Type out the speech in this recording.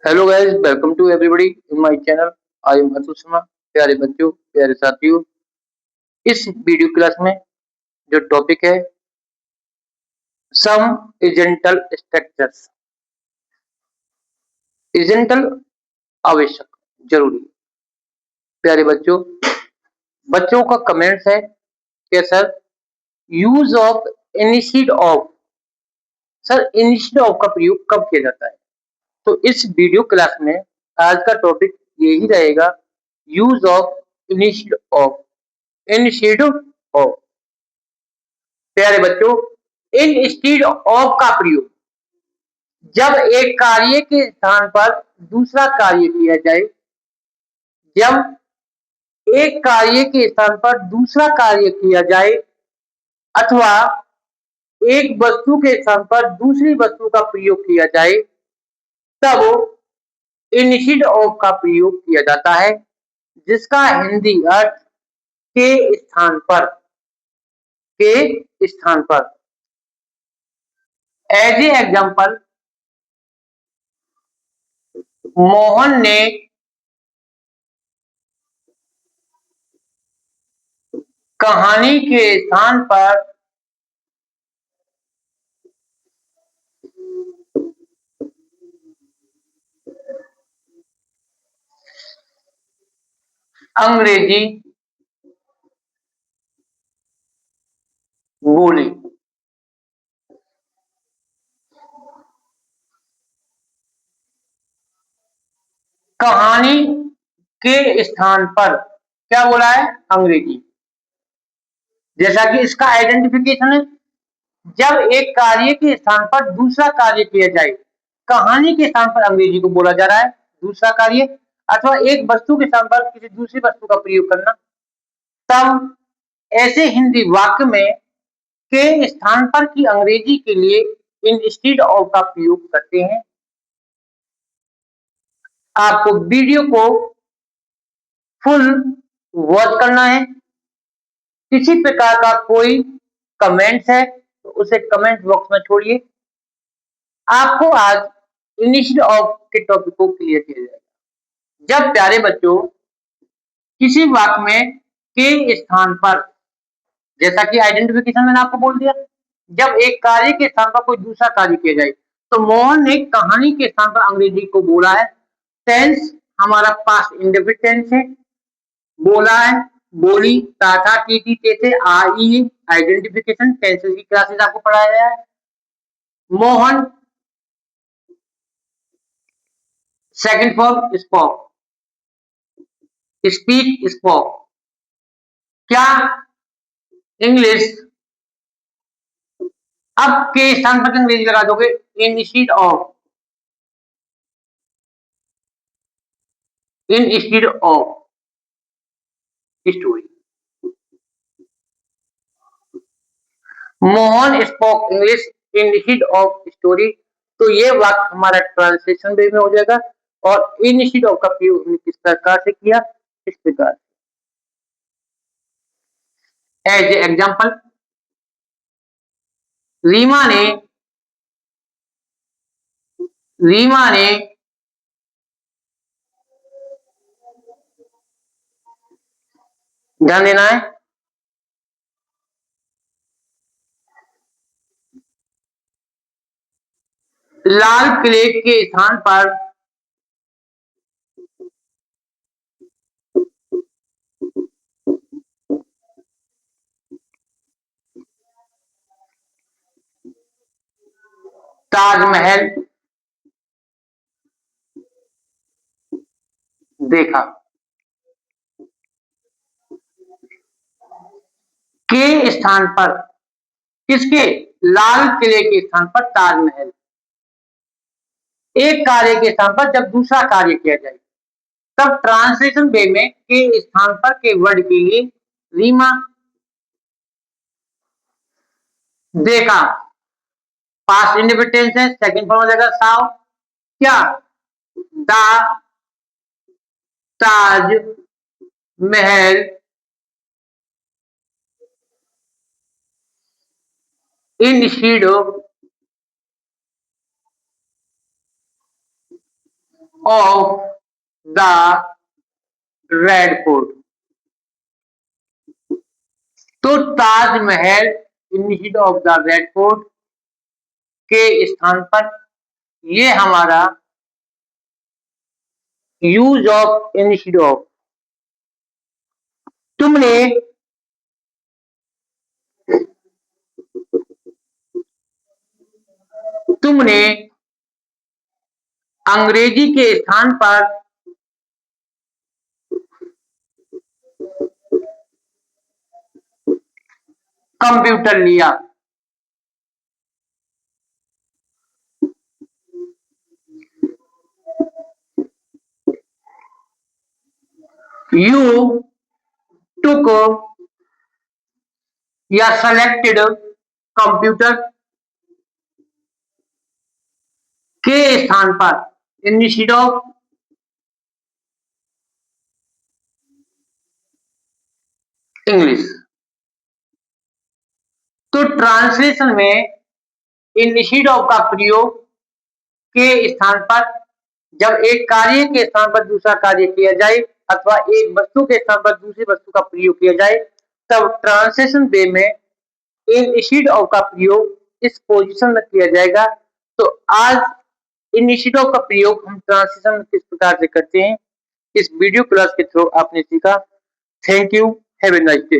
Hello guys, welcome to everybody in my channel. I am Atul Sharma. प्यारे बच्चों, प्यारे साथियों, इस वीडियो क्लास में जो टॉपिक है सम इजेंटल स्ट्रक्चर्स। इजेंटल आवश्यक, जरूरी। प्यारे बच्चों, बच्चों का कमेंट्स है कि sir use of initiate of, sir initiate of का प्रयोग कब किया जाता है। तो इस वीडियो क्लास में आज का टॉपिक यही रहेगा, use of initiate of. Initiative of, प्यारे बच्चों, इन स्टीड ऑफ का प्रयोग जब एक कार्य के स्थान पर दूसरा कार्य किया जाए, जब एक कार्य के स्थान पर दूसरा कार्य किया जाए अथवा एक वस्तु के स्थान पर दूसरी वस्तु का प्रयोग किया जाए, तब इनिशिएट ऑफ का प्रयोग किया जाता है, जिसका हिंदी अर्थ के स्थान पर, के स्थान पर। एज ए एग्जाम्पल, मोहन ने कहानी के स्थान पर अंग्रेजी बोली। कहानी के स्थान पर क्या बोला है? अंग्रेजी। जैसा कि इसका आइडेंटिफिकेशन है, जब एक कार्य के स्थान पर दूसरा कार्य किया जाए, कहानी के स्थान पर अंग्रेजी को बोला जा रहा है दूसरा कार्य, अथवा एक वस्तु के स्थान पर किसी दूसरी वस्तु का प्रयोग करना, तब ऐसे हिंदी वाक्य में के स्थान पर की अंग्रेजी के लिए इंस्टीड ऑफ का प्रयोग करते हैं। आपको वीडियो को फुल वॉच करना है। किसी प्रकार का कोई कमेंट्स है तो उसे कमेंट बॉक्स में छोड़िए। आपको आज इनिशिएट ऑफ के टॉपिक को क्लियर किया जाएगा। जब प्यारे बच्चों किसी वाक्य में के स्थान पर, जैसा कि आइडेंटिफिकेशन मैंने आपको बोल दिया, जब एक कार्य के स्थान पर कोई दूसरा कार्य किया जाए, तो मोहन ने कहानी के स्थान पर अंग्रेजी को बोला है। टेंस हमारा पास्ट इंडेफिनिट टेंस है। बोला है, बोली, था, टी थे, आई, आइडेंटिफिकेशन, टेंसेस की क्लासेस आपको पढ़ाया गया है। Mohan second form spoke, speak, spoke. क्या? इंग्लिश। अब के स्थान पर अंग्रेजी लगा दोगे, instead of, instead of story. Mohan spoke English instead of story. तो ये वाक्य हमारा ट्रांसलेशन वे में हो जाएगा। और इंस्टीड ऑफ का प्रयोग हमने किस प्रकार से किया? इस प्रकार। एज ए एग्जाम्पल, रीमा ने रीमा ने ध्यान देना है, लाल किले के स्थान पर ताजमहल देखा। के स्थान पर, किसके? लाल किले के स्थान पर ताजमहल। एक कार्य के स्थान पर जब दूसरा कार्य किया जाए, तब ट्रांसलेशन वे में के स्थान पर के वर्ड के लिए रीमा देखा, पास्ट इंडिपेंडेंस है, सेकंड फॉर्म हो जाएगा साव। क्या? The Taj Mahal instead of of the Red Fort। तो Taj Mahal instead of the red fort के स्थान पर ये हमारा यूज ऑफ इंस्टीड ऑफ। तुमने तुमने अंग्रेजी के स्थान पर कंप्यूटर लिया। You took या selected कंप्यूटर के स्थान पर इंस्टीड ऑफ इंग्लिश। तो ट्रांसलेशन में इंस्टीड ऑफ का प्रयोग के स्थान पर जब एक कार्य के स्थान पर दूसरा कार्य किया जाए अथवा एक वस्तु के स्थान पर दूसरी वस्तु का प्रयोग किया जाए तब ट्रांसलेशन वे में इंस्टीड ऑफ का प्रयोग इस पोजीशन में किया जाएगा। तो आज इंस्टीड ऑफ का प्रयोग हम ट्रांसलेशन में किस प्रकार से करते हैं इस वीडियो क्लास के थ्रू आपने सीखा। Thank you, have a nice day.